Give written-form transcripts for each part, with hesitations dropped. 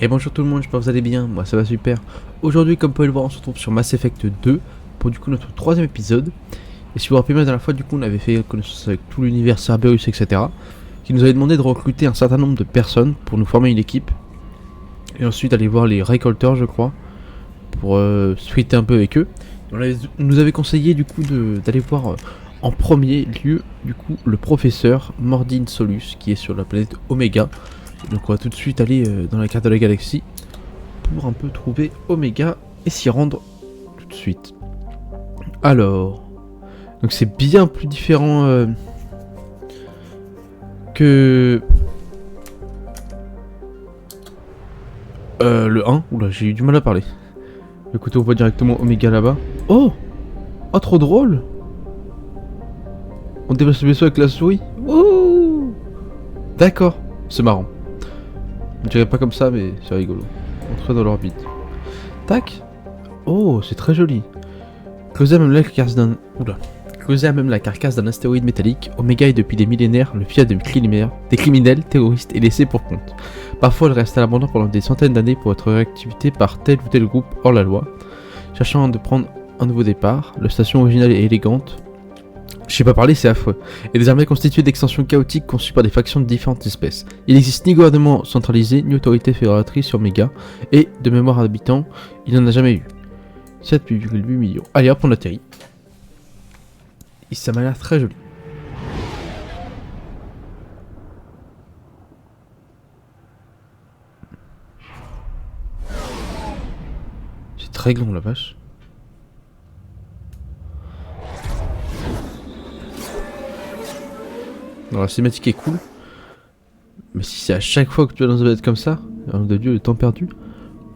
Et bonjour tout le monde, j'espère que vous allez bien, moi ça va super. Aujourd'hui, comme vous pouvez le voir, on se retrouve sur Mass Effect 2 pour du coup notre troisième épisode. Et si vous vous rappelez, la dernière fois, du coup, on avait fait connaissance avec tout l'univers Cerberus, etc. Qui nous avait demandé de recruter un certain nombre de personnes pour nous former une équipe. Et ensuite aller voir les récolteurs, je crois, pour suiter un peu avec eux. On nous avait conseillé du coup d'aller voir en premier lieu du coup le professeur Mordin Solus qui est sur la planète Omega. Donc on va tout de suite aller dans la carte de la galaxie pour un peu trouver Omega et s'y rendre tout de suite. Alors, donc c'est bien plus différent que le 1. Oula, j'ai eu du mal à parler. Écoutez, on voit directement Omega là-bas. Oh, oh, trop drôle. On déplace le vaisseau avec la souris. Oh, d'accord, c'est marrant. Je dirais pas comme ça, mais c'est rigolo. Entrer dans l'orbite. Tac. Oh, c'est très joli. Causé à même la carcasse d'un... Oula. Causé à même la carcasse d'un astéroïde métallique, Omega est depuis des millénaires le fief des criminels, terroristes et laissés pour compte. Parfois, elle reste à l'abandon pendant des centaines d'années pour être réactivité par tel ou tel groupe hors la loi. Cherchant de prendre un nouveau départ, la station originale est élégante. Je sais pas parler, c'est affreux. Et désormais constituée d'extensions chaotiques conçues par des factions de différentes espèces. Il n'existe ni gouvernement centralisé, ni autorité fédératrice sur Omega, et, de mémoire d'habitants, il n'en a jamais eu. 7,8 millions. Allez hop, on atterrit. Et ça m'a l'air très joli. C'est très grand la vache. Alors la cinématique est cool. Mais si c'est à chaque fois que tu vas dans un bête comme ça, nom de Dieu, le temps perdu.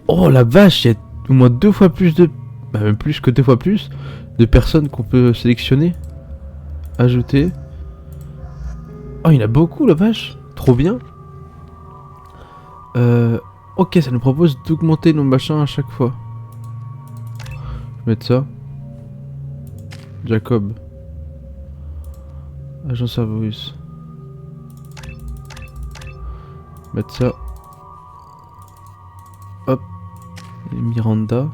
Oh la vache, il y a au moins 2 fois plus de... Bah, même plus que 2 fois plus de personnes qu'on peut sélectionner. Ajouter. Oh, il y en a beaucoup la vache. Trop bien. Ok, ça nous propose d'augmenter nos machins à chaque fois. Je vais mettre ça. Jacob. Agent Cerberus. Mettre ça. Hop. Et Miranda.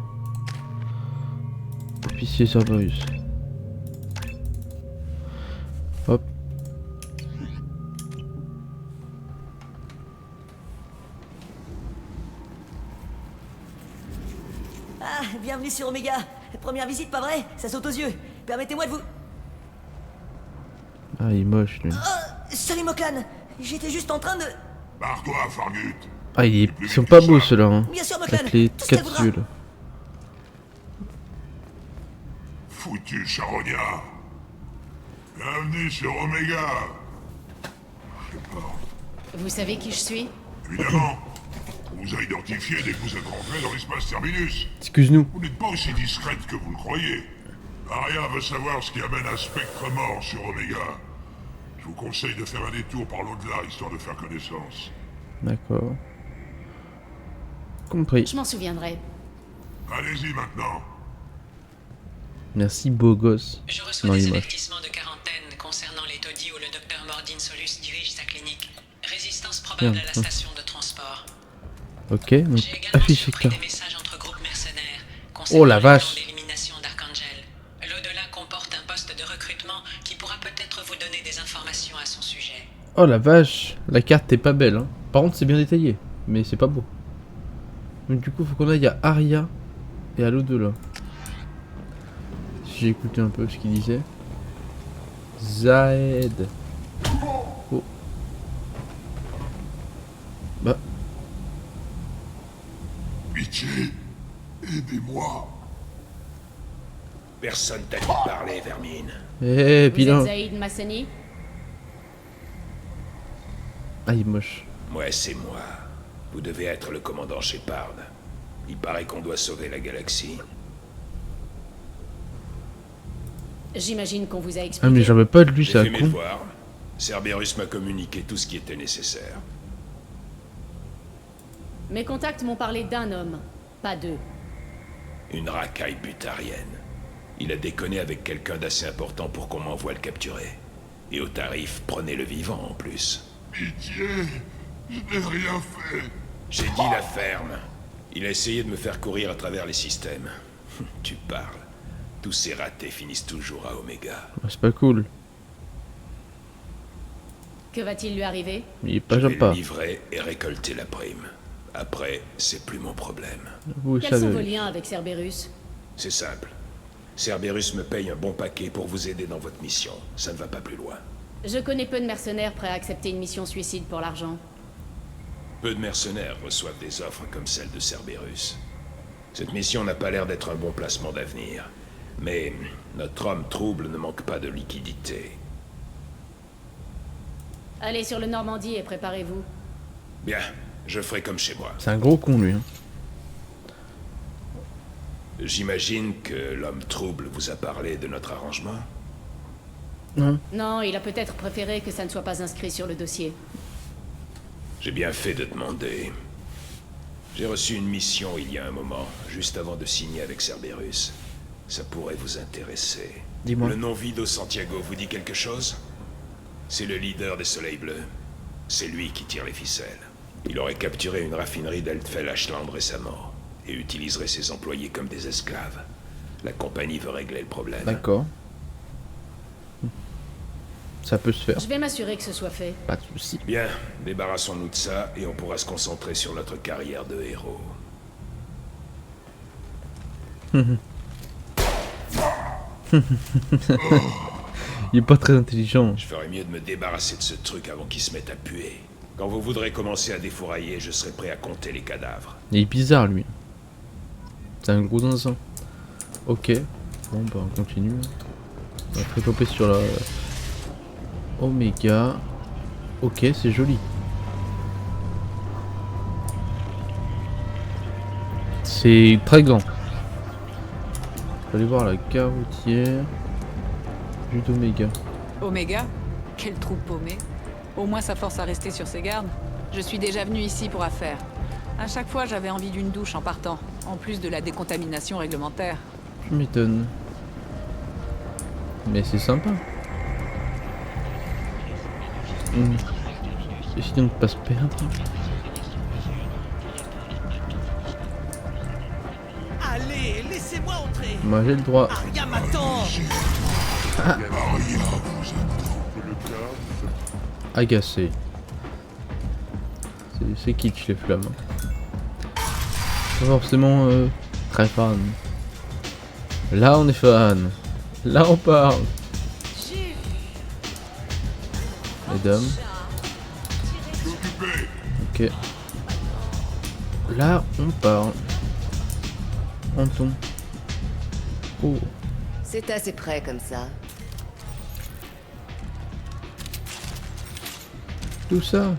Officier Cerberus. Hop. Ah, bienvenue sur Omega. Première visite, pas vrai? Ça saute aux yeux. Permettez-moi de vous... Ah, il est moche lui. Salut Moklan. J'étais juste en train de... Barre-toi, Fargut. Ah, ils sont pas beaux ceux-là, hein. Bien sûr, Moklan. Avec les Tout ce qu'elle 4 voudra. yeux là. Foutu charognard. Bienvenue sur Omega. Je sais pas. Vous savez qui je suis? Évidemment. On vous a identifié dès que vous êtes rentré dans l'espace Terminus. Excuse-nous. Vous n'êtes pas aussi discrète que vous le croyez. Aria veut savoir ce qui amène un spectre mort sur Omega. Je vous conseille de faire un détour par l'au-delà, histoire de faire connaissance. D'accord. Compris. Je m'en souviendrai. Allez-y maintenant. Merci beau gosse. Je reçois Non, des il est moche. avertissements de quarantaine concernant les taudis où le docteur Mordin Solus dirige sa clinique. Résistance probable Bien. à la station de transport. Ok, donc J'ai également affiché surpris cas. des messages entre groupes mercenaires Oh la concernant le vache. plan d'élimination d'Archangel. L'au-delà comporte un poste de recrutement qui pourra peut-être vous donner des informations à son sujet. Oh la vache. La carte est pas belle, hein. Par contre, c'est bien détaillé. Mais c'est pas beau. Donc du coup, faut qu'on aille à Aria et à l'au-delà. Si j'ai écouté un peu ce qu'il disait. Zaed. Oh. Bah. Pitié. Aidez-moi. Personne t'a dit de parler, Vermine. Eh, Vous vilain. êtes Zaïd Massani? Ah, il est moche. Ouais, c'est moi. Vous devez être le commandant Shepard. Il paraît qu'on doit sauver la galaxie. J'imagine qu'on vous a Ah, mais expliqué. j'en veux pas de lui, J'ai c'est un fait mes con. devoirs. Cerberus m'a communiqué tout ce qui était nécessaire. Mes contacts m'ont parlé d'un homme, pas deux. Une racaille butarienne. Il a déconné avec quelqu'un d'assez important pour qu'on m'envoie le capturer. Et au tarif, prenez le vivant en plus. Pitié. Je n'ai rien fait. J'ai dit la ferme. Il a essayé de me faire courir à travers les systèmes. Tu parles. Tous ces ratés finissent toujours à Omega. C'est pas cool. Que va-t-il lui arriver? Il est pas Je vais sympa. le livrer et récolter la prime. Après, c'est plus mon problème. Vous Quels sont vos savez. liens avec Cerberus? C'est simple. Cerberus me paye un bon paquet pour vous aider dans votre mission. Ça ne va pas plus loin. Je connais peu de mercenaires prêts à accepter une mission suicide pour l'argent. Peu de mercenaires reçoivent des offres comme celle de Cerberus. Cette mission n'a pas l'air d'être un bon placement d'avenir. Mais notre homme trouble ne manque pas de liquidité. Allez sur le Normandie et préparez-vous. Bien, je ferai comme chez moi. C'est un gros con lui. Hein. J'imagine que l'homme trouble vous a parlé de notre arrangement. Non, il a peut-être préféré que ça ne soit pas inscrit sur le dossier. J'ai bien fait de demander. J'ai reçu une mission il y a un moment, juste avant de signer avec Cerberus. Ça pourrait vous intéresser. Dis-moi. Le nom Vido Santiago vous dit quelque chose? C'est le leader des Soleils Bleus. C'est lui qui tire les ficelles. Il aurait capturé une raffinerie d'Eltfell-Ashland récemment et utiliserait ses employés comme des esclaves. La compagnie veut régler le problème. D'accord. Ça peut se faire. Je vais m'assurer que ce soit fait. Pas de soucis. Bien, débarrassons-nous de ça et on pourra se concentrer sur notre carrière de héros. Il est pas très intelligent. Je ferais mieux de me débarrasser de ce truc avant qu'il se mette à puer. Quand vous voudrez commencer à défourailler, je serai prêt à compter les cadavres. Il est bizarre lui. C'est un gros zinzin. Ok. Bon bah on continue. On va développer sur la Omega. Ok, c'est joli. C'est très grand. Je vais aller voir la gare routière du d'Omega. Omega? Quel trou paumé. Au moins ça force à rester sur ses gardes. Je suis déjà venu ici pour affaires. À chaque fois j'avais envie d'une douche en partant, en plus de la décontamination réglementaire. Je m'étonne. Mais c'est sympa. Essayons de ne pas se perdre. Allez, laissez-moi entrer. Moi j'ai le droit. Aria m'attend. Agacé. C'est kitsch les flammes. Pas forcément très fan. Là on est fan. Là on parle. Mesdames. Ok. Là on parle. Anton. Oh. C'est assez près comme ça. Tout ça.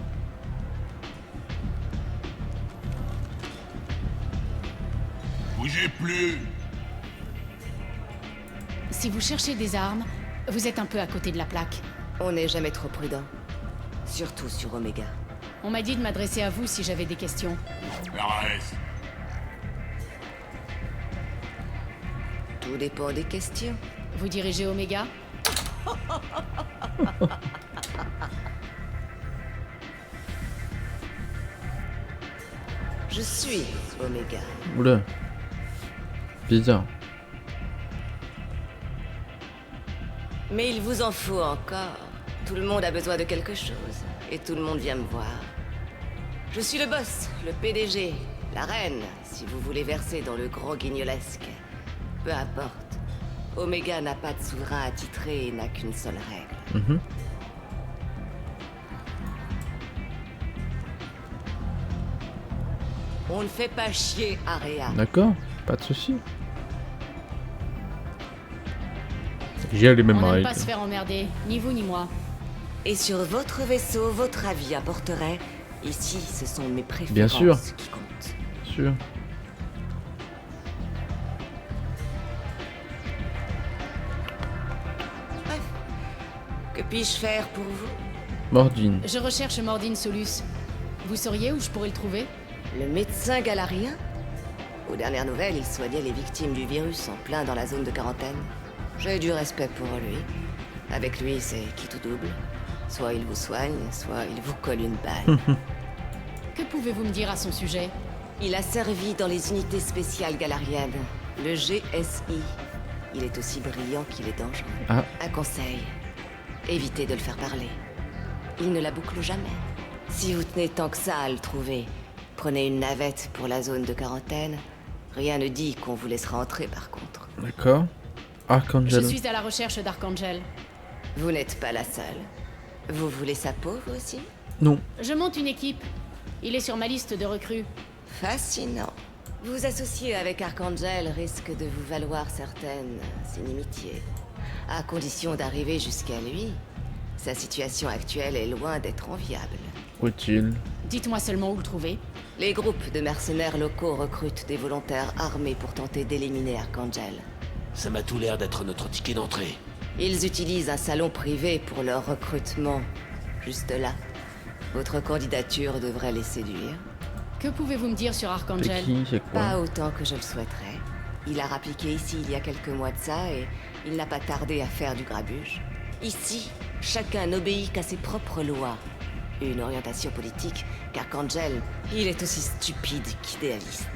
Bougez plus. Si vous cherchez des armes, vous êtes un peu à côté de la plaque. On n'est jamais trop prudent. Surtout sur Omega. On m'a dit de m'adresser à vous si j'avais des questions. Arrête. Tout dépend des questions. Vous dirigez Omega? Je suis Omega. Oula. Bizarre. Mais il vous en faut encore. Tout le monde a besoin de quelque chose. Et tout le monde vient me voir. Je suis le boss, le PDG, la reine, si vous voulez verser dans le gros guignolesque. Peu importe. Omega n'a pas de souverain attitré et n'a qu'une seule règle. Mhm. On ne fait pas chier Aria. D'accord. Pas de soucis. J'ai les mêmes On n'aime règles. pas se faire emmerder, ni vous ni moi. Et sur votre vaisseau, votre avis importerait. Ici, ce sont mes préférences Bien sûr. qui comptent. Bien sûr. Bref. Que puis-je faire pour vous? Mordine. Je recherche Mordine Solus. Vous sauriez où je pourrais le trouver? Le médecin galarien? Aux dernières nouvelles, il soignait les victimes du virus en plein dans la zone de quarantaine. J'ai du respect pour lui. Avec lui, c'est qui tout double. Soit il vous soigne, soit il vous colle une balle. Que pouvez-vous me dire à son sujet? Il a servi dans les unités spéciales galariennes, le GSI. Il est aussi brillant qu'il est dangereux. Ah. Un conseil, évitez de le faire parler. Il ne la boucle jamais. Si vous tenez tant que ça à le trouver, prenez une navette pour la zone de quarantaine. Rien ne dit qu'on vous laissera entrer par contre. D'accord. Archangel. Je suis à la recherche d'Archangel. Vous n'êtes pas la seule. Vous voulez sa peau, vous aussi? Non. Je monte une équipe. Il est sur ma liste de recrues. Fascinant. Vous associer avec Archangel risque de vous valoir certaines inimitiés. À condition d'arriver jusqu'à lui. Sa situation actuelle est loin d'être enviable. Où est-il? Dites-moi seulement où le trouver. Les groupes de mercenaires locaux recrutent des volontaires armés pour tenter d'éliminer Archangel. Ça m'a tout l'air d'être notre ticket d'entrée. Ils utilisent un salon privé pour leur recrutement. Juste là. Votre candidature devrait les séduire. Que pouvez-vous me dire sur C'est Archangel? qui? C'est quoi? Pas autant que je le souhaiterais. Il a rappliqué ici il y a quelques mois de ça et il n'a pas tardé à faire du grabuge. Ici, chacun n'obéit qu'à ses propres lois. Une orientation politique qu'Archangel, il est aussi stupide qu'idéaliste.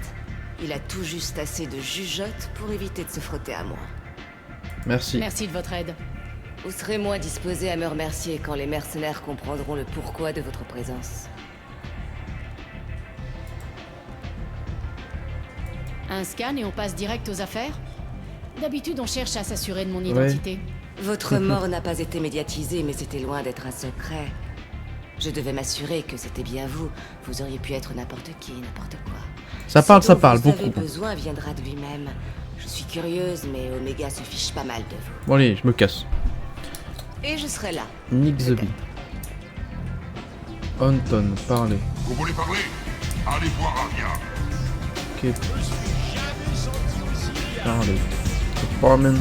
Il a tout juste assez de jugeote pour éviter de se frotter à moi. Merci. Merci de votre aide. Vous serez moins disposé à me remercier quand les mercenaires comprendront le pourquoi de votre présence. Un scan et on passe direct aux affaires? D'habitude, on cherche à s'assurer de mon identité. Votre mort n'a pas été médiatisée, mais c'était loin d'être un secret. Je devais m'assurer que c'était bien vous. Vous auriez pu être n'importe qui, n'importe quoi. Ça parle Ce dont vous beaucoup. avez besoin viendra de lui-même. Je suis curieuse, mais Omega se fiche pas mal de vous. Bon allez, je me casse. Et je serai là. Nick the Bee. Anton, parlez. Vous voulez parler? Allez voir Arya. Ok. Parlez. Foreman.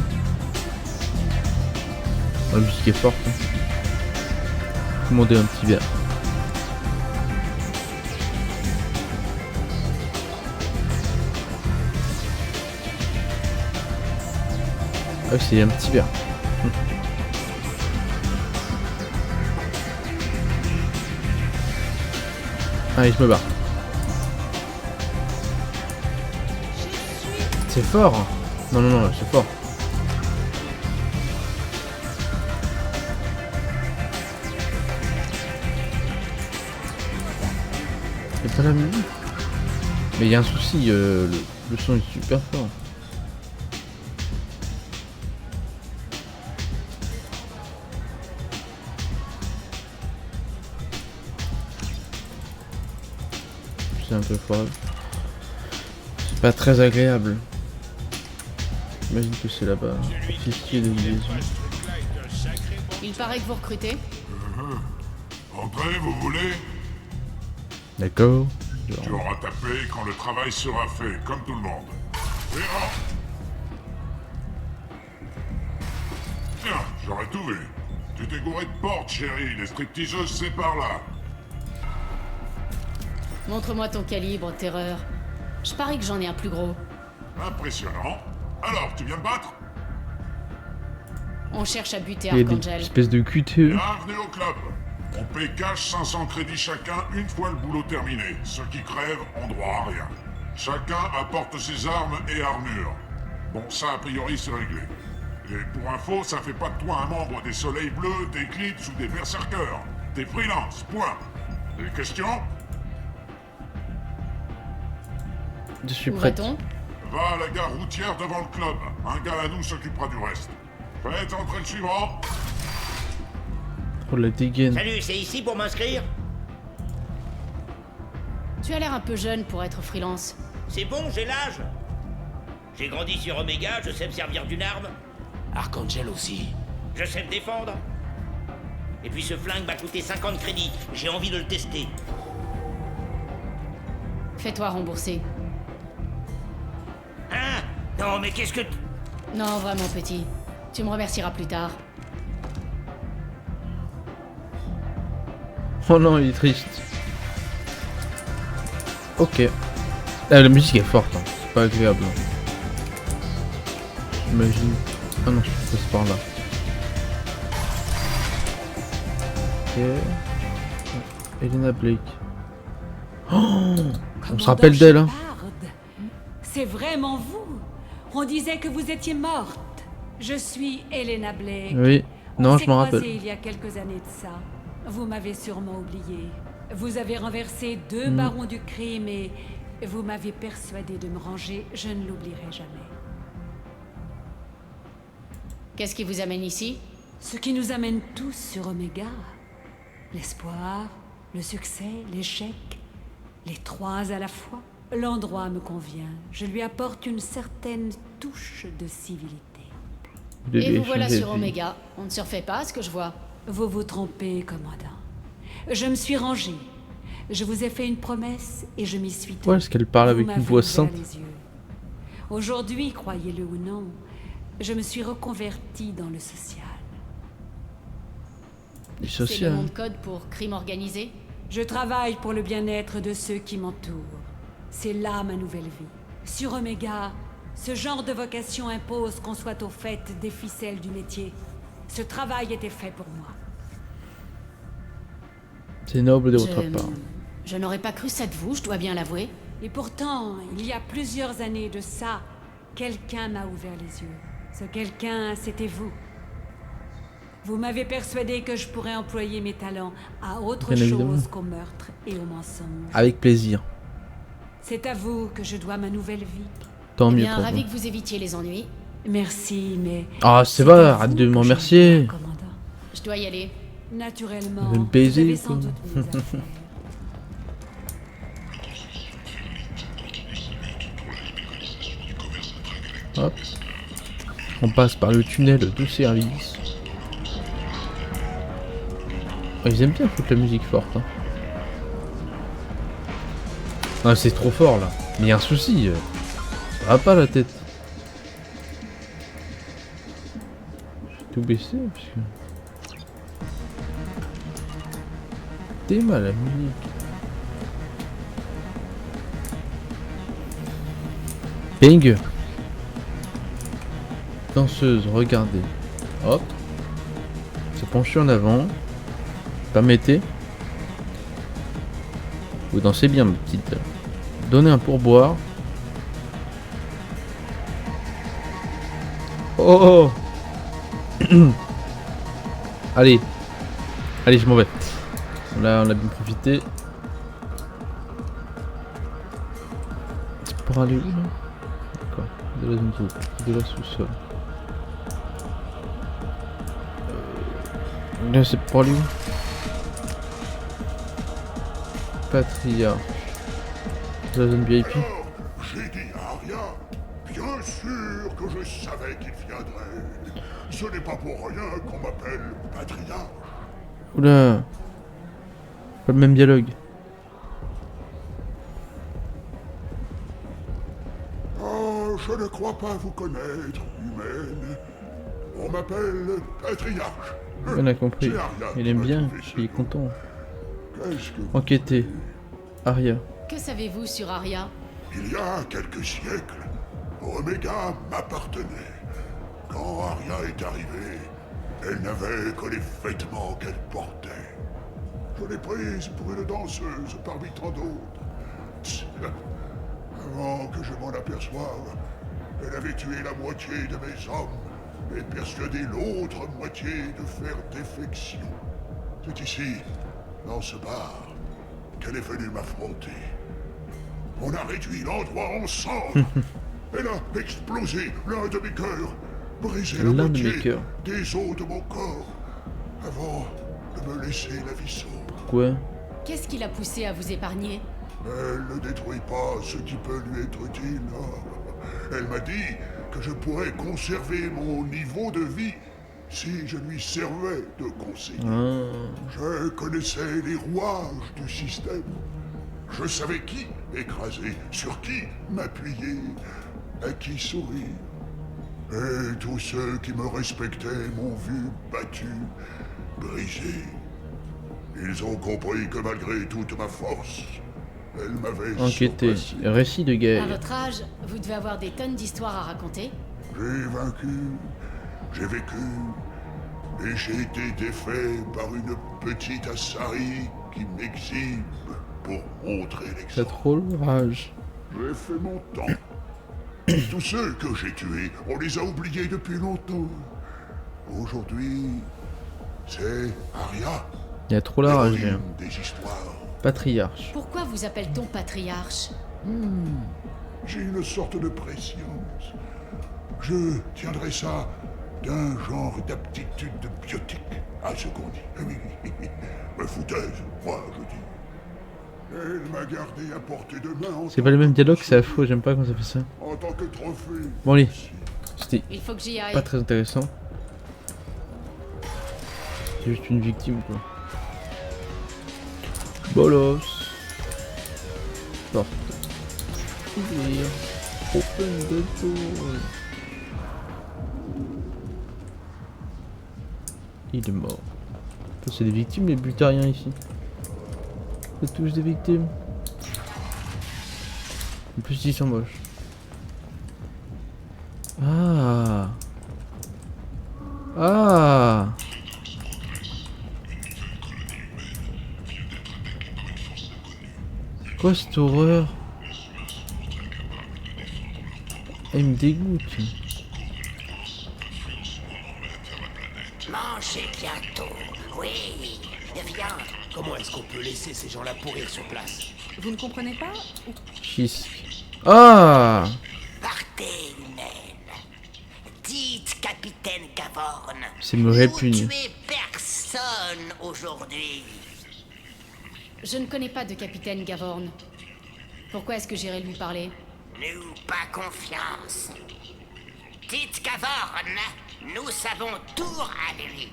La musique est forte. Hein. Commandez un petit verre. Ah, c'est un petit verre. Allez, je me barre. C'est fort. Non, non, non, c'est fort. C'est pas la musique. Mais il y a un souci, le son est super fort. C'est un peu fort. C'est pas très agréable. J'imagine que c'est là-bas. Officier de liaison. Il paraît que vous recrutez. Entrez, vous voulez? D'accord. Tu auras tapé quand le travail sera fait, comme tout le monde. Verra. Tiens, j'aurais tout vu. Tu t'es gouré de porte, chérie. Les stripteaseuses, c'est par là. Montre-moi ton calibre, terreur. Je parie que j'en ai un plus gros. Impressionnant. Alors, tu viens me battre? On cherche à buter Il y a des Archangel. espèces de QTE. Bienvenue au club. On paie cash 500 crédits chacun une fois le boulot terminé. Ceux qui crèvent ont droit à rien. Chacun apporte ses armes et armures. Bon, ça, a priori, c'est réglé. Et pour info, ça fait pas de toi un membre des Soleils Bleus, des Eclipses ou des Berserkers. T'es freelance, point. Des questions? Je suis Où prête. va-t-on? Va à la gare routière devant le club. Un gars à nous s'occupera du reste. Faites entrer le suivant. Oh la dégaine. Salut, c'est ici pour m'inscrire? Tu as l'air un peu jeune pour être freelance. C'est bon, j'ai l'âge. J'ai grandi sur Omega, je sais me servir d'une arme. Archangel aussi. Je sais me défendre. Et puis ce flingue m'a coûté 50 crédits. J'ai envie de le tester. Fais-toi rembourser. Hein? Non, mais qu'est-ce que... Non, vraiment petit. Tu me remercieras plus tard. Oh non, il est triste. Ok. Ah, la musique est forte, hein. C'est pas agréable. J'imagine. Ah non, je passe par là. Ok. Elena Blake. On se rappelle d'elle, hein. C'est vraiment vous. On disait que vous étiez morte. Je suis Elena Blake. Oui. Non, je m'en rappelle. Il y a quelques années de ça. Vous m'avez sûrement oublié. Vous avez renversé 2 barons du crime et vous m'avez persuadé de me ranger. Je ne l'oublierai jamais. Qu'est-ce qui vous amène ici? Ce qui nous amène tous sur Omega. L'espoir, le succès, l'échec. Les 3 à la fois. L'endroit me convient. Je lui apporte une certaine touche de civilité. Et vous voilà sur Omega. On ne se refait pas, à ce que je vois. Vous vous trompez, commandant. Je me suis rangé. Je vous ai fait une promesse et je m'y suis tenue. Ouais, est-ce qu'elle parle avec une voix sainte? Aujourd'hui, croyez-le ou non, je me suis reconverti dans le social. Du C'est le social. nom de code pour crime organisé? Je travaille pour le bien-être de ceux qui m'entourent. C'est là ma nouvelle vie. Sur Omega, ce genre de vocation impose qu'on soit au fait des ficelles du métier. Ce travail était fait pour moi. C'est noble de votre part. Je n'aurais pas cru ça de vous, je dois bien l'avouer. Et pourtant, il y a plusieurs années de ça, quelqu'un m'a ouvert les yeux. Ce quelqu'un, c'était vous. Vous m'avez persuadé que je pourrais employer mes talents à autre Bien chose évidemment. qu'au meurtre et au mensonge. Avec plaisir. C'est à vous que je dois ma nouvelle vie. Tant Eh mieux bien, pour ravi vous. que vous évitiez les ennuis. Merci, mais... Ah, c'est à vrai, vous arrête de que m'en je remercier. dois, commandant. Je dois y aller. Naturellement, Vous allez me baiser, vous avez quoi. sans doute mieux à faire. Hop. On passe par le tunnel de service. Oh, ils aiment bien foutre la musique forte. Hein. Ah, c'est trop fort là. Mais y a un souci. Ça va pas la tête. J'ai tout baissé parce que... T'es mal la musique. Ping. Danseuse, regardez. Hop. Se pencher en avant. Permettez. Vous dansez bien, ma petite. Donnez un pourboire. Oh, oh. Allez. Allez, je m'en vais. Là, on a bien profité. C'est pour aller où là? D'accord. De la zone groupe. De la sous-sol. Là, c'est pour aller où? Patriarche. De la zone VIP. Alors, j'ai dit à Arya, bien sûr que je savais qu'il viendrait. Ce n'est pas pour rien qu'on m'appelle Patriarche. Oula. Pas le même dialogue. Oh, je ne crois pas vous connaître, humaine. On m'appelle Patriarche. On a compris. C'est Arya Il qui aime m'a bien. trouvé ce Il est nom. content. Qu'est-ce que vous... Enquêter. Aria. Que savez-vous sur Arya? Il y a quelques siècles, Omega m'appartenait. Quand Arya est arrivée, elle n'avait que les vêtements qu'elle portait. Je l'ai prise pour une danseuse parmi tant d'autres. Tch, avant que je m'en aperçoive, elle avait tué la moitié de mes hommes et persuadé l'autre moitié de faire défection. C'est ici, dans ce bar, qu'elle est venue m'affronter. On a réduit l'endroit ensemble. Elle a explosé l'un de mes cœurs, brisé la L'un de mes moitié cœurs. des os de mon corps, avant de me laisser la vie sauve. Quoi? Qu'est-ce qui l'a poussé à vous épargner? Elle ne détruit pas ce qui peut lui être utile. Elle m'a dit que je pourrais conserver mon niveau de vie si je lui servais de conseiller. Je connaissais les rouages du système. Je savais qui écraser, sur qui m'appuyer, à qui sourire. Et tous ceux qui me respectaient m'ont vu battu, brisé. Ils ont compris que malgré toute ma force, elle m'avait Enquêter. surpassé. Récit de À guerre. votre âge, vous devez avoir des tonnes d'histoires à raconter. J'ai vaincu, j'ai vécu, et j'ai été défait par une petite Assari qui m'exhibe. pour montrer T'as l'exemple. trop le rage. J'ai fait mon temps. Tous ceux que j'ai tués, on les a oubliés depuis longtemps. Aujourd'hui, c'est Arya. Il y a trop la rage, l'héroïne hein. des histoires. Patriarche. Pourquoi vous appelle-t-on patriarche? J'ai une sorte de préscience. Je tiendrai ça d'un genre d'aptitude biotique, à ce qu'on dit. Oui, me foutaise, moi, je dis. Elle m'a gardé à portée de main en C'est pas les mêmes dialogues, c'est affreux, j'aime pas quand ça fait ça. en tant que trophée. Bon allez, c'était Il faut que j'y aille. pas très intéressant. C'est juste une victime quoi. Bolos. Porte. Ouvrir. Open the door. Il est mort. C'est des victimes les butariens ici. C'est tous des victimes. En plus ils sont moches. Ah. Ah. C'est quoi cette horreur? Elle me dégoûte. Mangez bientôt. Oui, viens. Comment est-ce qu'on peut laisser ces gens-là pourrir sur place? Vous ne comprenez pas? Chisk. Ah. Partez, humaine. Dites, capitaine Gavorn. C'est me répugne. Vous tuez personne aujourd'hui. Je ne connais pas de capitaine Gavorn. Pourquoi est-ce que j'irai lui parler? N'eau pas confiance. Dites Gavorn, nous savons tout à lui.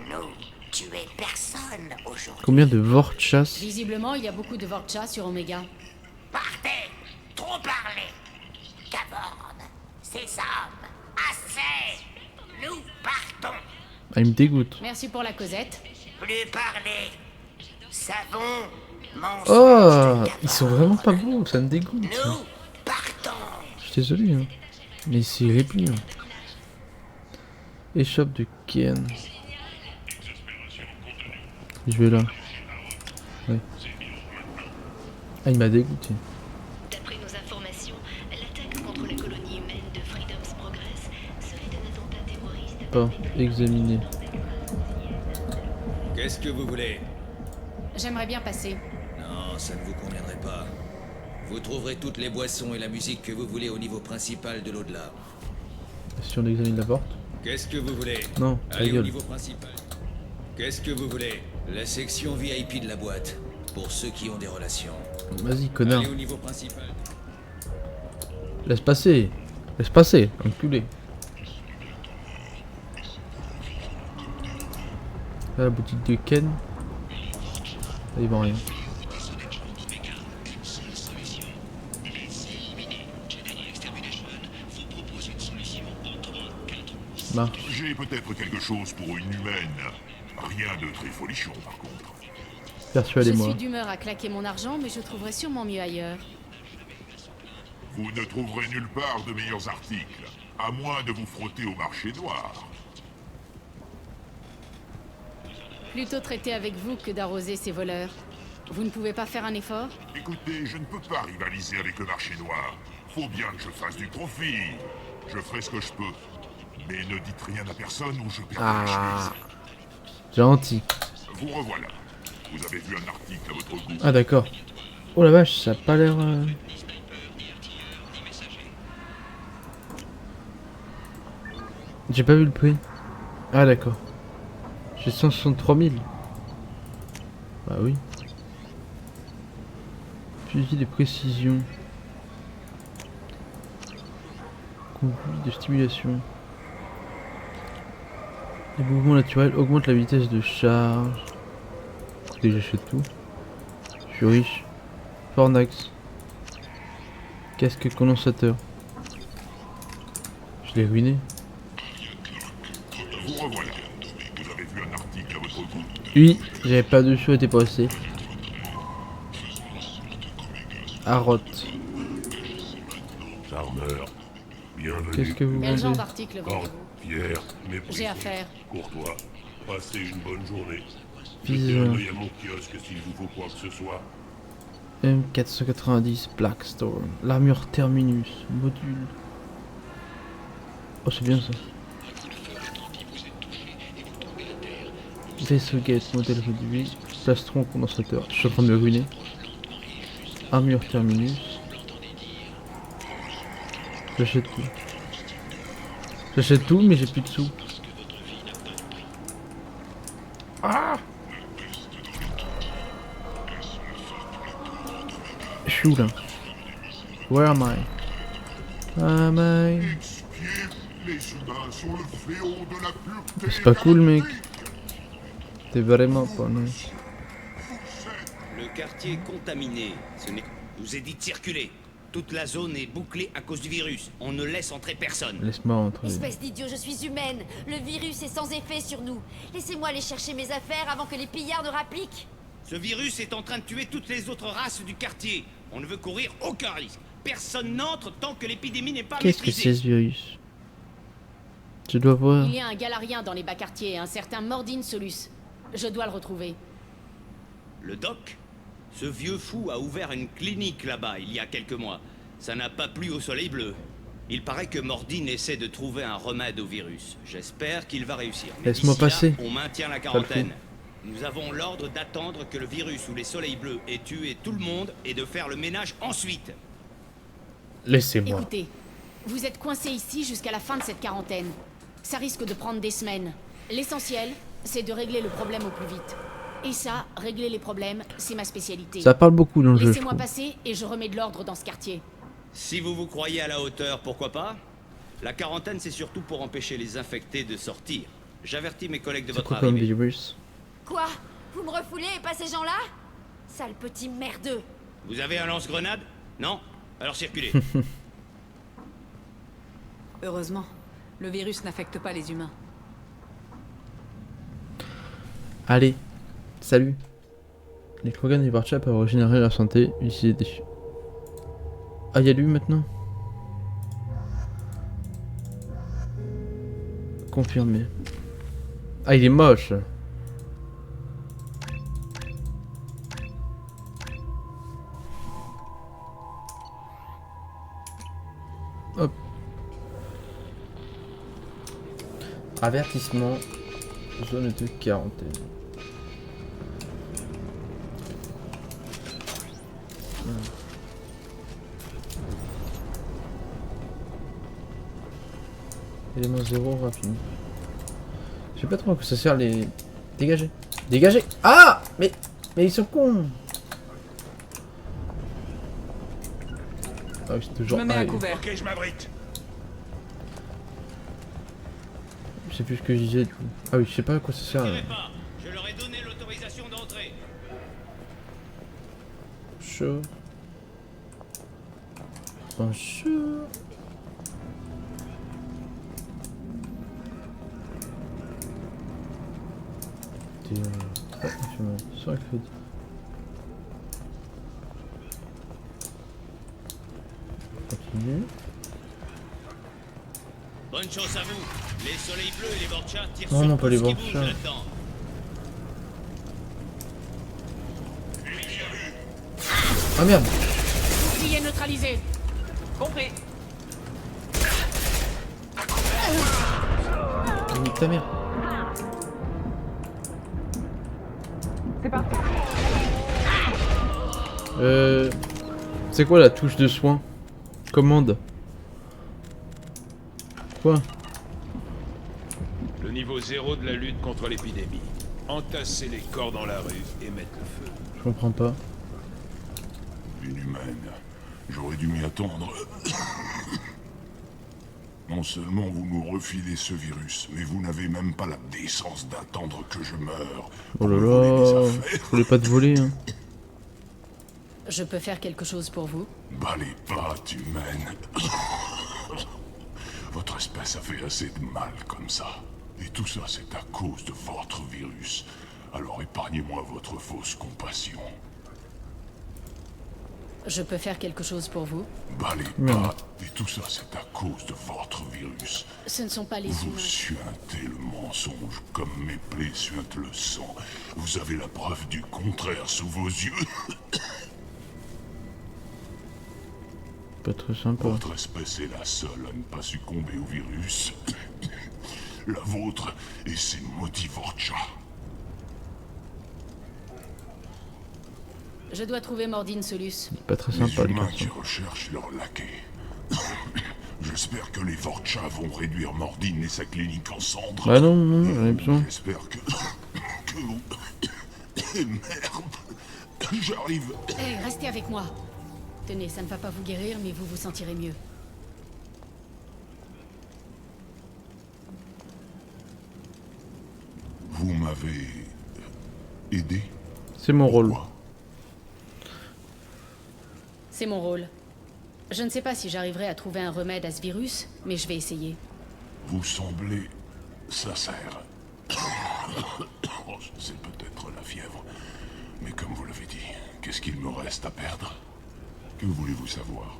Nous tuez personne aujourd'hui. Combien de Vorchas? Visiblement, il y a beaucoup de Vorcha sur Omega. Partez, trop parlé. Gavorn, ces hommes, assez. Nous partons. Ah, il me dégoûte. Merci pour la causette. Plus parler. Savon, mensonge Oh, de ils sont Gavorn. vraiment pas beaux, ça me dégoûte. Nous partons. Je suis désolé, hein. Mais c'est répugnant. Échoppe de Ken. Je vais là. Ouais. Ah, il m'a dégoûté. D'après nos informations, l'attaque contre la colonie humaine de Freedom's Progress serait un attentat terroriste. Pas examiné. Qu'est-ce que vous voulez? J'aimerais bien passer. Non, ça ne vous conviendrait pas. Vous trouverez toutes les boissons et la musique que vous voulez au niveau principal de l'au-delà. Si on examine la porte. Qu'est-ce que vous voulez? Non, ta Allez au gueule. niveau principal. Qu'est-ce que vous voulez? La section VIP de la boîte, pour ceux qui ont des relations. Vas-y, connard. Allez au niveau principal. Laisse passer. Laisse passer, enculé. Là, la boutique de Ken. Là, ils vont rien. Marche. J'ai peut-être quelque chose pour une humaine. Rien de très folichon, par contre. Je Persuadez-moi. suis d'humeur à claquer mon argent, mais je trouverai sûrement mieux ailleurs. Vous ne trouverez nulle part de meilleurs articles, à moins de vous frotter au marché noir. Plutôt traiter avec vous que d'arroser ces voleurs. Vous ne pouvez pas faire un effort? Écoutez, je ne peux pas rivaliser avec le marché noir. Faut bien que je fasse du profit. Je ferai ce que je peux. Mais ne dites rien à personne ou je perds la chemise. Gentil. Vous revoilà. Vous avez vu un article à votre goût. Ah d'accord. Oh la vache, ça a pas l'air... J'ai pas vu le prix. Ah d'accord. J'ai 163 000. Bah oui. Fusil de précision. Conduit de stimulation. Les mouvements naturels augmentent la vitesse de charge. Et j'achète tout. Je suis riche. Fornax. Casque condensateur. Je l'ai ruiné. Vous revoilà. Vous avez vu un article à votre goût. Oui, j'avais pas de choix, était passé. Harrod. Charmeur. Bienvenue. Qu'est-ce que vous Quel genre vendez? d'article Corne, vendez-vous? fier, méprisant, J'ai affaire. courtois. Passez une bonne journée. Pizza. Jetez un œil à mon kiosque s'il vous faut quoi que ce soit. M490 Blackstorm. L'armure Terminus. Module. Oh, c'est bien ça. Vaisseau Gate, modèle réduit. Plastron condensateur. Je suis en train de me ruiner. Armure Terminus. J'achète tout. J'achète tout, mais j'ai plus de sous. Ah! Je suis où là? Where am I? Am I? C'est pas cool, mec. T'es vraiment pas nice. Le quartier est contaminé. Ce n'est... Je vous ai dit de circuler. Toute la zone est bouclée à cause du virus. On ne laisse entrer personne. Laisse-moi entrer. Espèce d'idiot, je suis humaine. Le virus est sans effet sur nous. Laissez-moi aller chercher mes affaires avant que les pillards ne rappliquent. Ce virus est en train de tuer toutes les autres races du quartier. On ne veut courir aucun risque. Personne n'entre tant que l'épidémie n'est pas Qu'est-ce que maîtrisée. c'est ce virus? Je dois voir. Il y a un galarien dans les bas quartiers, un certain Mordin Solus. Je dois le retrouver. Le doc? Ce vieux fou a ouvert une clinique là-bas il y a quelques mois. Ça n'a pas plu au soleil bleu. Il paraît que Mordin essaie de trouver un remède au virus. J'espère qu'il va réussir. Mais Laisse-moi d'ici là, passer. on maintient la Pas le quarantaine. coup. Nous avons l'ordre d'attendre que le virus ou les soleils bleus aient tué tout le monde et de faire le ménage ensuite. Laissez-moi. Écoutez, vous êtes coincés ici jusqu'à la fin de cette quarantaine. Ça risque de prendre des semaines. L'essentiel, c'est de régler le problème au plus vite. Et ça, régler les problèmes, c'est ma spécialité. Ça parle beaucoup dans le jeu, je Laissez-moi trouve. passer et je remets de l'ordre dans ce quartier. Si vous vous croyez à la hauteur, pourquoi pas? La quarantaine, c'est surtout pour empêcher les infectés de sortir. J'avertis mes collègues de C'est votre quoi comme arrivée. virus? Quoi? Vous me refoulez et pas ces gens-là? Sale petit merdeux. Vous avez un lance-grenade? Non? Alors circulez. Heureusement, le virus n'affecte pas les humains. Allez, salut. Les Krogan du Barcha peuvent régénérer la santé, utiliser des... Ah, y'a lui maintenant? Confirmé. Ah, il est moche. Hop. Avertissement. Zone de quarantaine. Élément 0 rapide. Je sais pas trop à quoi ça sert les... Dégagez. Dégagez. Ah, mais ils sont cons. Ah oui, c'est toujours... Je me mets à ah, couvert. Ok, je m'abrite. Je sais plus ce que je disais du coup. Ah oui, je sais pas à quoi ça sert. Tirez pas. Je leur ai donné l'autorisation d'entrer. Chaud. Bonjour. Sans crédit. Continue. Bonne chance à vous. Les soleils bleus et les Borchas tirent Non, sur non, tout pas les ce qui Borchas. bouge là-dedans. Ah merde. Bouclier neutralisé. Compris. Nique ta mère. C'est parti. C'est quoi la touche de soin? Commande. Quoi? Le niveau 0 de la lutte contre l'épidémie. Entasser les corps dans la rue et mettre le feu. Je comprends pas. Inhumaine. J'aurais dû m'y attendre. Non seulement vous nous refilez ce virus, mais vous n'avez même pas la décence d'attendre que je meure. Oh là là. Je voulais pas te voler, hein. Je peux faire quelque chose pour vous? Bas les pattes humaines. Votre espèce a fait assez de mal comme ça. Et tout ça, c'est à cause de votre virus. Alors épargnez-moi votre fausse compassion. Je peux faire quelque chose pour vous? Bas les pattes. Et tout ça, c'est à cause de votre virus. Ce ne sont pas les Vous humains. suintez le mensonge comme mes plaies suintent le sang. Vous avez la preuve du contraire sous vos yeux. Pas très sympa. Votre espèce est la seule à ne pas succomber au virus. La vôtre et ses maudits Vorcha. Je dois trouver Mordine Solus. Pas très sympa, les le humains garçon. qui recherchent leur laquais. J'espère que les Vorcha vont réduire Mordine et sa clinique en cendres. Bah non, non, j'en ai besoin. J'espère que vous... Merde. J'arrive. Hé, restez avec moi. Tenez, ça ne va pas vous guérir, mais vous vous sentirez mieux. Vous m'avez... aidé? C'est mon rôle. C'est mon rôle. Je ne sais pas si j'arriverai à trouver un remède à ce virus, mais je vais essayer. Vous semblez sincère. C'est peut-être la fièvre. Mais comme vous l'avez dit, qu'est-ce qu'il me reste à perdre? Que voulez-vous savoir?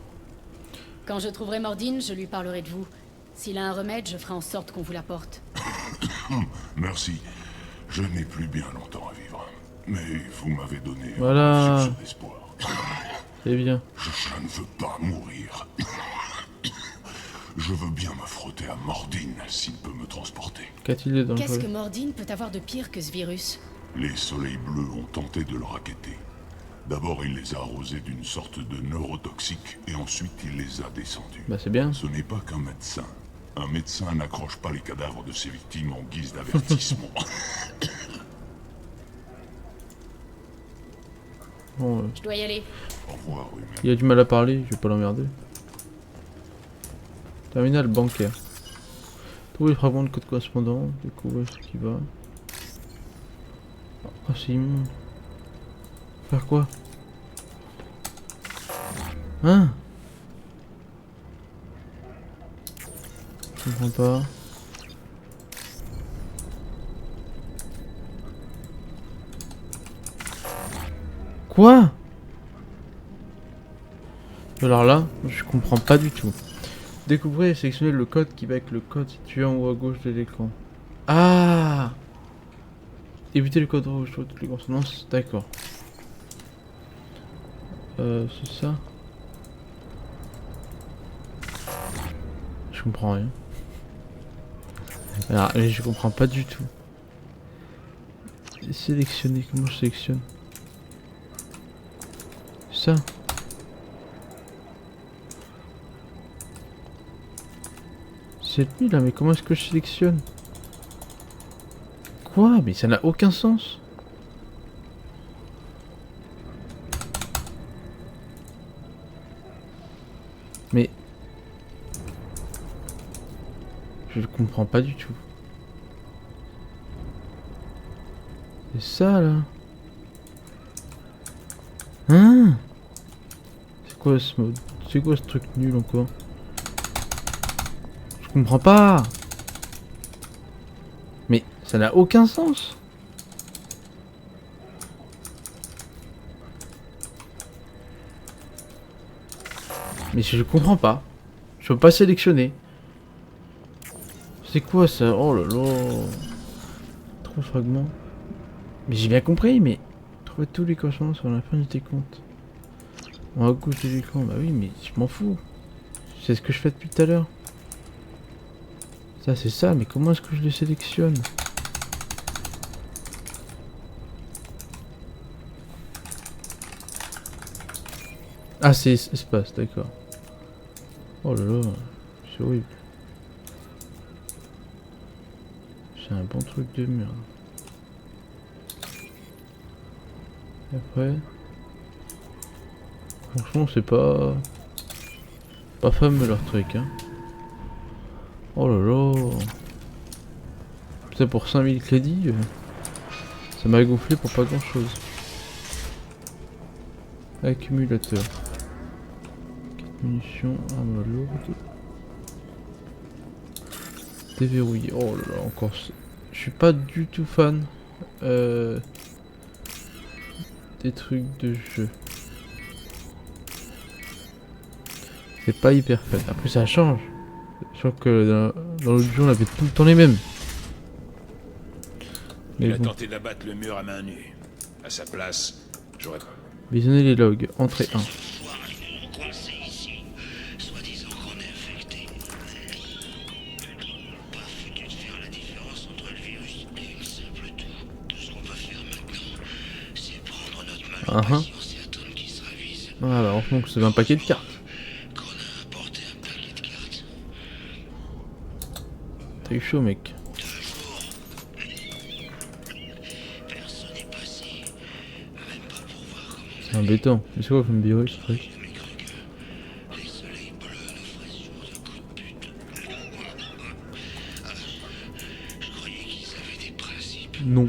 Quand je trouverai Mordine, je lui parlerai de vous. S'il a un remède, je ferai en sorte qu'on vous l'apporte. Merci. Je n'ai plus bien longtemps à vivre. Mais vous m'avez donné Voilà. un soupçon d'espoir. C'est bien. Je ne veux pas mourir. Je veux bien me frotter à Mordine s'il peut me transporter. Qu'a-t-il de dangereux? Qu'est-ce que Mordine peut avoir de pire que ce virus? Les soleils bleus ont tenté de le racketter. D'abord, il les a arrosés d'une sorte de neurotoxique et ensuite il les a descendus. Bah c'est bien. Ce n'est pas qu'un médecin. Un médecin n'accroche pas les cadavres de ses victimes en guise d'avertissement. Bon, Je dois y aller. Au revoir, oui. il a du mal à parler, je vais pas l'emmerder. Terminal bancaire. Trouver les fragments de code correspondant, découvrir ce qui va. Oh c'est immonde. Faire quoi? Hein? Je comprends pas. Quoi? Alors là, je comprends pas du tout. Découvrez et sélectionnez le code qui va avec le code situé en haut à gauche de l'écran. Ah! Évitez le code rouge sur toutes les consonances, d'accord. C'est ça? Je comprends rien. Alors, mais je comprends pas du tout. Sélectionner, comment je sélectionne? Ça? C'est lui là, mais comment est-ce que je sélectionne? Quoi? Mais ça n'a aucun sens. Mais... je ne comprends pas du tout. C'est ça là? Hein? C'est quoi ce mode? C'est quoi ce truc nul encore? Je comprends pas. Mais ça n'a aucun sens. Mais je comprends pas. Je peux pas sélectionner. C'est quoi ça? Oh là là. 3 fragments. Mais j'ai bien compris, mais... trouver tous les correspondants sur la fin du décompte. En haut à gauche de l'écran. Bah oui, mais je m'en fous. C'est ce que je fais depuis tout à l'heure. Ça c'est ça, mais comment est-ce que je les sélectionne? Ah c'est espace, d'accord. Oh là là, c'est horrible. C'est un bon truc de merde. Et après... franchement c'est pas... pas fameux leur truc hein. Oh là là. C'est pour 5000 crédits. Ça m'a gonflé pour pas grand chose. Accumulateur. 4 munitions, arme lourde. Déverrouillé. Oh là là, encore. Je suis pas du tout fan des trucs de jeu. C'est pas hyper fun. Après ça change. Je crois que dans l'autre jeu on avait tout le temps les mêmes. Il a tenté d'abattre le mur à main nue. À sa place, j'aurais... Visionnez les logs. Entrée 1. Ah ah. Voilà, donc c'est un paquet de cartes. T'as eu chaud, mec. C'est embêtant. Mais c'est quoi comme virus, ce truc? Non.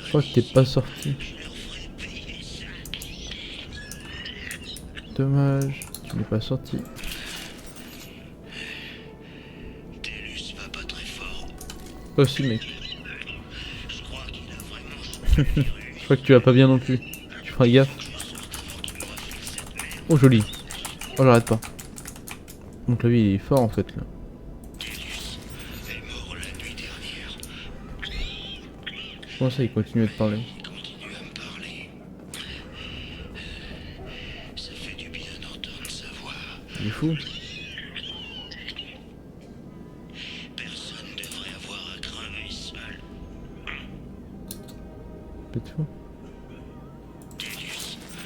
Je crois que t'es pas sorti. Dommage, tu n'es pas sorti. Toi aussi, mec. Je crois que tu vas pas bien non plus. Tu feras gaffe. Oh, joli. Oh, j'arrête pas. Donc là, lui, il est fort en fait là. Comment ça, il continue à te parler? Il est fou. C'est fou.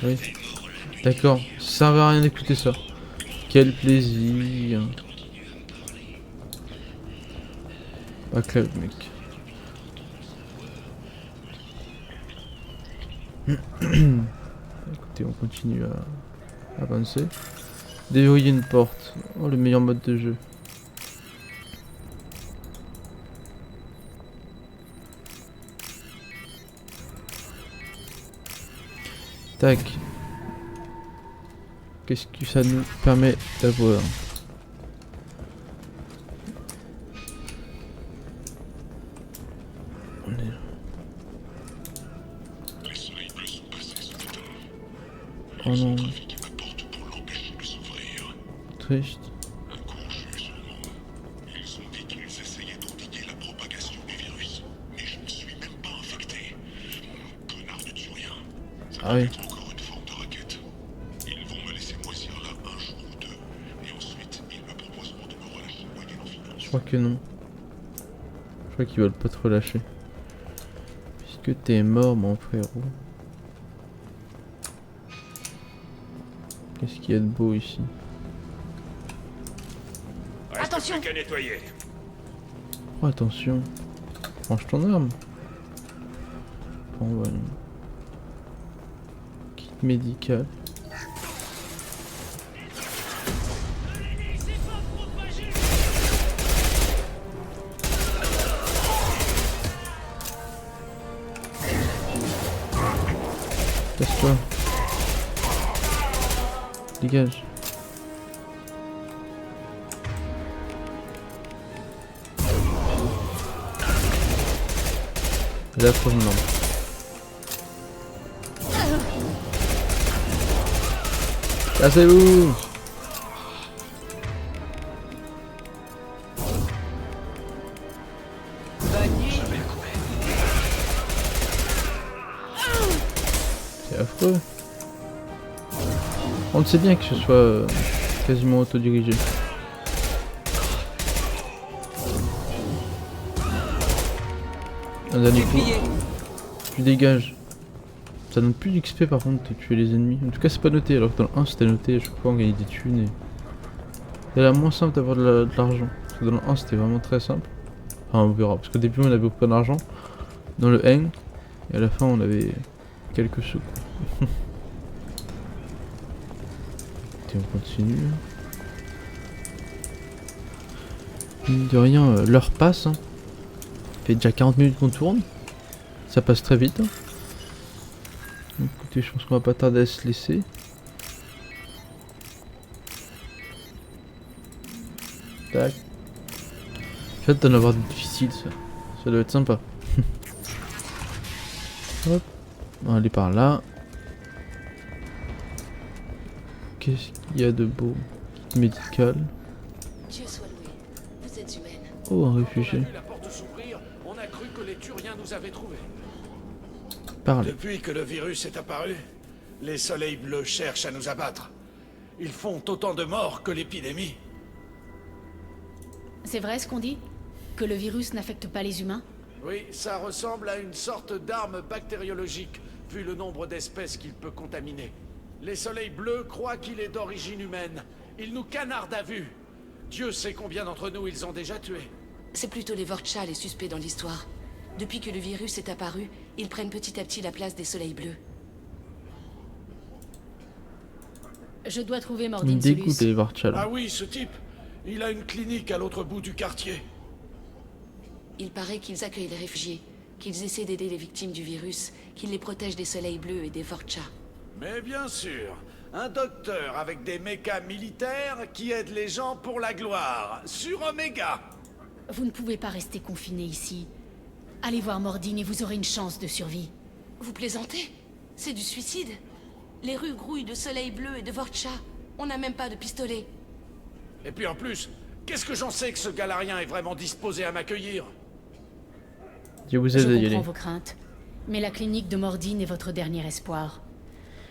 Oui. D'accord. Ça servait à rien d'écouter ça. Quel plaisir. Pas clair, mec. Écoutez, on continue à avancer. Déverrouiller une porte. Oh, le meilleur mode de jeu. Tac. Qu'est-ce que ça nous permet d'avoir? Oh non. Triste. Ils ont dit qu'ils essayaient d'endiguer la propagation du virus, mais je ne suis même pas infecté. Connard de Turien. Ça Ah va oui. être encore une forme de raquette. Ils vont me laisser moisir là un jour ou deux, et ensuite ils me proposeront de me relâcher moyennant finance. Je crois que non. Je crois qu'ils veulent pas te relâcher. Puisque t'es mort, mon frérot. Qu'est-ce qu'il y a de beau ici? Attention! Qu'à nettoyer. Oh, attention. Range ton arme. Bon, voilà. Kit médical. Casse-toi. Dégage. Là, faut une lampe. Cassez-vous! C'est affreux. On sait bien que ce soit quasiment autodirigé. Un dernier coup. Tu dégages. Ça donne plus d'XP par contre de tuer les ennemis. En tout cas c'est pas noté, alors que dans le 1 c'était noté, à chaque fois on gagnait des thunes et... C'est la moins simple d'avoir de l'argent. Parce que dans le 1 c'était vraiment très simple. Enfin on verra, parce qu'au début on avait pas d'argent. Dans le 1, et à la fin on avait quelques sous. Et on continue. Mine de rien, l'heure passe. Hein. Ça fait déjà 40 minutes qu'on tourne. Ça passe très vite. Hein. Donc, écoutez, je pense qu'on va pas tarder à se laisser. Tac. J'ai hâte d'en avoir des difficiles, ça. Ça doit être sympa. Hop. On va aller par là. Qu'est-ce qu'il y a de beau? Kit médical. Dieu soit loué. Vous êtes humaine. Oh, un réfugié. La porte s'ouvrir, on a cru que les Turiens nous avaient trouvés. Parlez. Depuis que le virus est apparu, les soleils bleus cherchent à nous abattre. Ils font autant de morts que l'épidémie. C'est vrai ce qu'on dit? Que le virus n'affecte pas les humains? Oui, ça ressemble à une sorte d'arme bactériologique, vu le nombre d'espèces qu'il peut contaminer. Les soleils bleus croient qu'il est d'origine humaine. Ils nous canardent à vue. Dieu sait combien d'entre nous ils ont déjà tués. C'est plutôt les Vorcha les suspects dans l'histoire. Depuis que le virus est apparu, ils prennent petit à petit la place des soleils bleus. Je dois trouver Il me Mordin dégoûte Solus. les Vorcha là. Ah oui, ce type. Il a une clinique à l'autre bout du quartier. Il paraît qu'ils accueillent les réfugiés, qu'ils essaient d'aider les victimes du virus, qu'ils les protègent des soleils bleus et des Vorcha. Mais bien sûr, un docteur avec des mechas militaires qui aide les gens pour la gloire, sur Omega. Vous ne pouvez pas rester confiné ici. Allez voir Mordin et vous aurez une chance de survie. Vous plaisantez? C'est du suicide. Les rues grouillent de soleils bleus et de Vorcha. On n'a même pas de pistolet. Et puis en plus, qu'est-ce que j'en sais que ce galarien est vraiment disposé à m'accueillir? Je vous aide à y Je aller. comprends vos craintes, mais la clinique de Mordin est votre dernier espoir.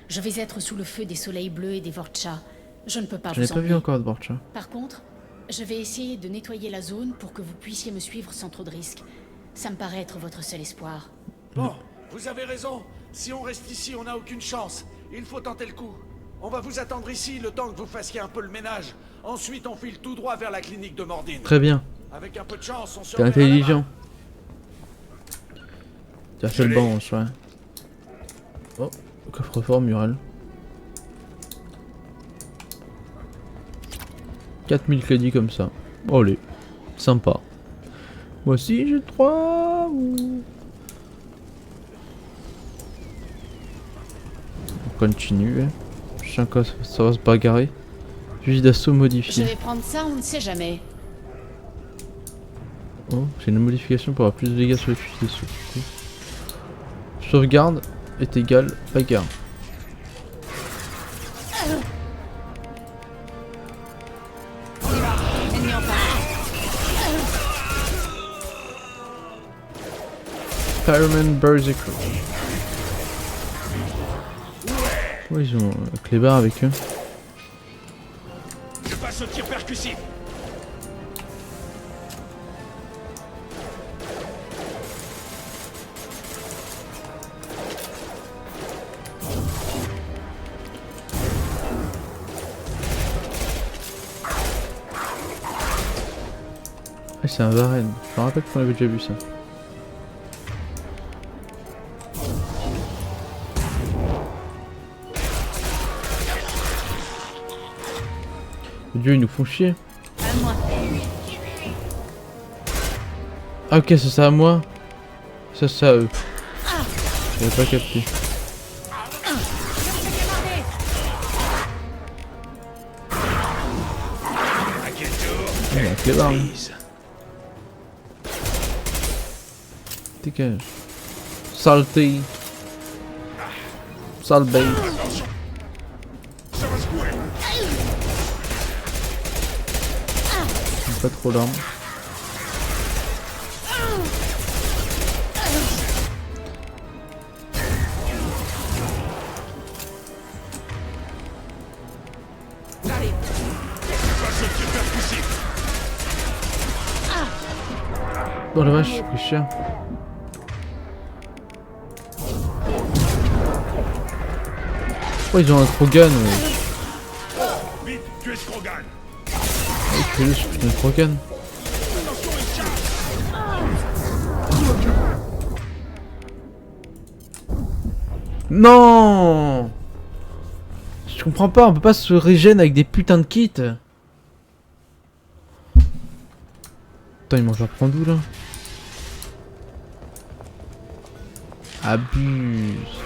Je vais être sous le feu des soleils bleus et des Vorcha. Je ne peux pas Je n'ai vous pas vu emmener. encore de Vorcha. Par contre, je vais essayer de nettoyer la zone pour que vous puissiez me suivre sans trop de risques. Ça me paraît être votre seul espoir. Bon, vous avez raison. Si on reste ici, on n'a aucune chance. Il faut tenter le coup. On va vous attendre ici le temps que vous fassiez un peu le ménage. Ensuite, on file tout droit vers la clinique de Mordin. Très bien. Avec un peu de chance, on se T'es reverra intelligent. Tu as fait le bon, ouais. Oh, coffre-fort mural. 4000 crédits comme ça. Allez, sympa. Moi aussi j'ai 3 ou... On continue. Je sens que ça va se bagarrer. Fusil d'assaut Je modifié. vais prendre ça, on ne sait jamais. Oh, c'est une modification pour avoir plus de dégâts sur les fusils d'assaut. Cool. Sauvegarde est égal bagarre. Ennemi en face. Fireman Berserker. Oh, ils ont Clébar avec eux. Je passe au tir percussif. Ah, c'est un Varenne. Je me rappelle qu'on avait déjà vu ça. Dieu, ils nous font chier. À moi. Ah, ok, c'est ça à moi. Ça, c'est à eux. J'avais pas capté. À quel tour? Ah, la clébard, hein. Dégage. Salty. Sale bait. Ça va secouer. Pas trop d'armes. Passe au tir percussif. Oh la vache, j'ai pris cher. Oh, ils ont un Krogan. Vite, tuez ce Krogan. Ah, je suis putain de Krogan. Attention, il charge. Non! Je comprends pas, on peut pas se régénérer avec des putains de kits. Attends, ils m'en reprend d'où là? Abuse.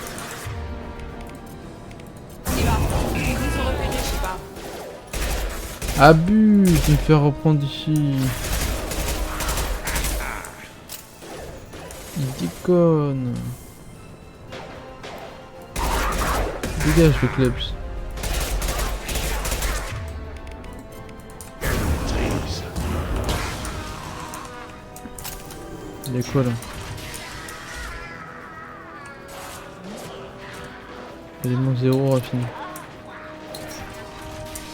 Abuse de me faire reprendre ici. Il déconne. Dégage le Klebs. Il y a quoi là? Élément 0 raffiné.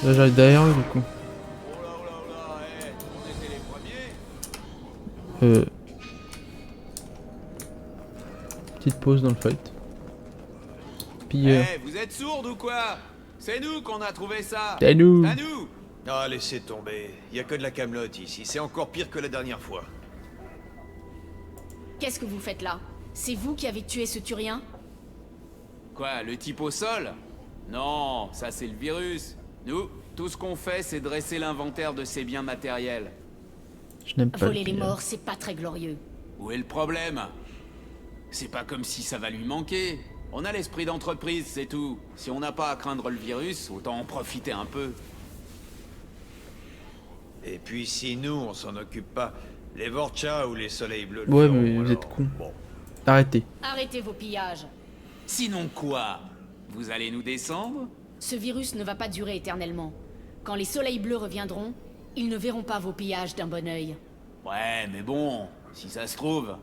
Là j'arrive derrière eux du coup. Petite pause dans le fight. Pilleur. Vous êtes sourds ou quoi? C'est nous qu'on a trouvé ça. C'est nous. À nous. Ah, laissez tomber. Y a que de la camelote ici. C'est encore pire que la dernière fois. Qu'est-ce que vous faites là? C'est vous qui avez tué ce Turien? Quoi, le type au sol? Non, ça c'est le virus. Nous, tout ce qu'on fait, c'est dresser l'inventaire de ses biens matériels. Je n'aime pas Voler le les pilleur. morts, c'est pas très glorieux. Où est le problème? C'est pas comme si ça va lui manquer. On a l'esprit d'entreprise, c'est tout. Si on n'a pas à craindre le virus, autant en profiter un peu. Et puis si nous, on s'en occupe pas, les Vorcha ou les Soleils Bleus le Ouais, feront, mais vous alors, êtes cons. bon. Arrêtez. Arrêtez vos pillages. Sinon quoi? Vous allez nous descendre? Ce virus ne va pas durer éternellement. Quand les soleils bleus reviendront, ils ne verront pas vos pillages d'un bon œil. Ouais, mais bon, si ça se trouve,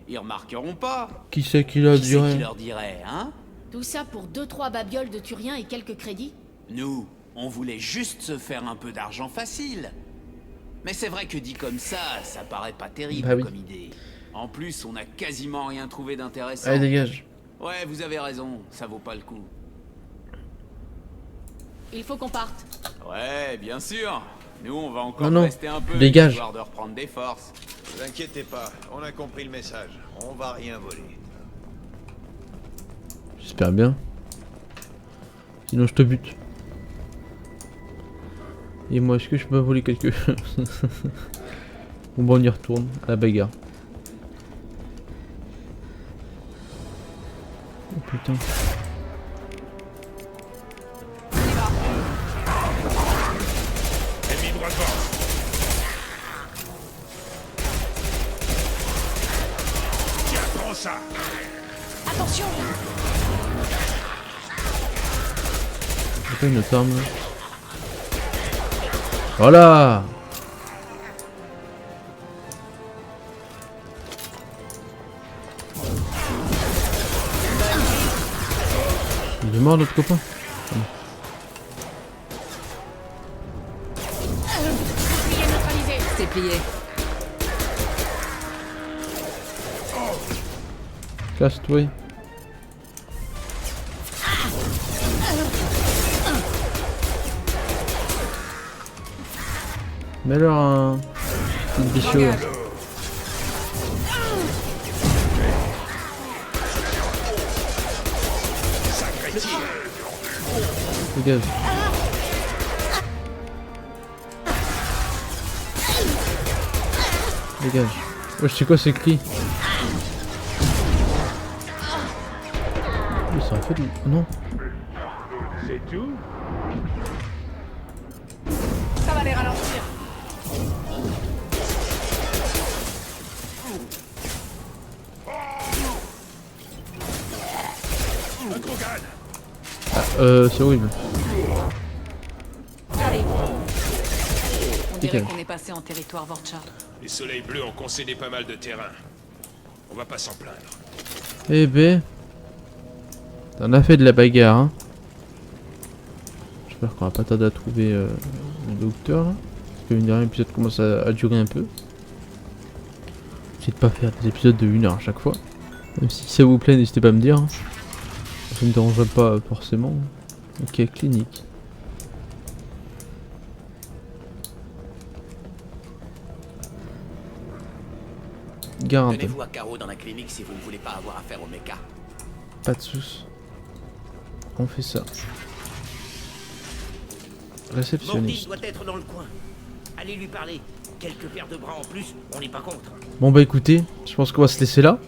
ils remarqueront pas. Qui c'est qui l'a Qui c'est qui duré? leur dirait, hein? Tout ça pour 2-3 babioles de Turiens et quelques crédits? Nous, on voulait juste se faire un peu d'argent facile. Mais c'est vrai que dit comme ça paraît pas terrible Bah oui. comme idée. En plus, on a quasiment rien trouvé d'intéressant. Allez, dégage. Ouais, vous avez raison, ça vaut pas le coup. Il faut qu'on parte. Ouais, bien sûr. Nous, on va encore Non, non, rester un peu, dégage. histoire de reprendre des forces. Vous inquiétez pas, on a compris le message. On va rien voler. J'espère bien. Sinon je te bute. Et moi, est-ce que je peux voler quelque chose? Bon bah on y retourne, à la bagarre. Oh putain. Ennemi droit devant. Tiens, prends ça. Attention! J'ai pas une autre arme là. Voilà! Il est mort notre copain? Bouclier neutralisé. C'est plié. Casse-toi. Mets-leur un petit bichot. Dégage. Dégage. Ouais, je sais quoi ces cris. Oui, ça en fait du... Non. C'est tout? Ça va les ralentir. Un gros gad. Ah, c'est horrible. Allez. On dirait Dégage. qu'on est passé en territoire Vorcha. Les Soleils Bleus ont concédé pas mal de terrain. On va pas s'en plaindre. Eh ben... T'en as fait de la bagarre, hein. J'espère qu'on va pas tarder à trouver le docteur, là. Parce que mine de rien, l'épisode commence à durer un peu. Essayez de pas faire des épisodes de 1 heure à chaque fois. Même si ça vous plaît, n'hésitez pas à me dire. Hein. Ça me dérangerait pas forcément. Ok, clinique. Garde. Tenez-vous à carreau dans la clinique si vous ne voulez pas avoir affaire au méca. Pas de soucis. On fait ça. Morty Réceptionniste. doit être dans le coin. Allez lui parler. Quelques paires de bras en plus, on n'est pas contre. Bon bah écoutez, je pense qu'on va se laisser là.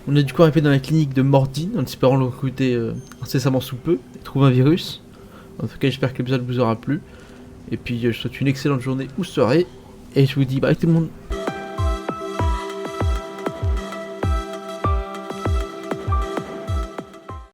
On est du coup arrivé dans la clinique de Morty en espérant le recruter incessamment sous peu et trouver un virus. En tout cas j'espère que l'épisode vous aura plu. Et puis je vous souhaite une excellente journée ou soirée. Et je vous dis bye tout le monde.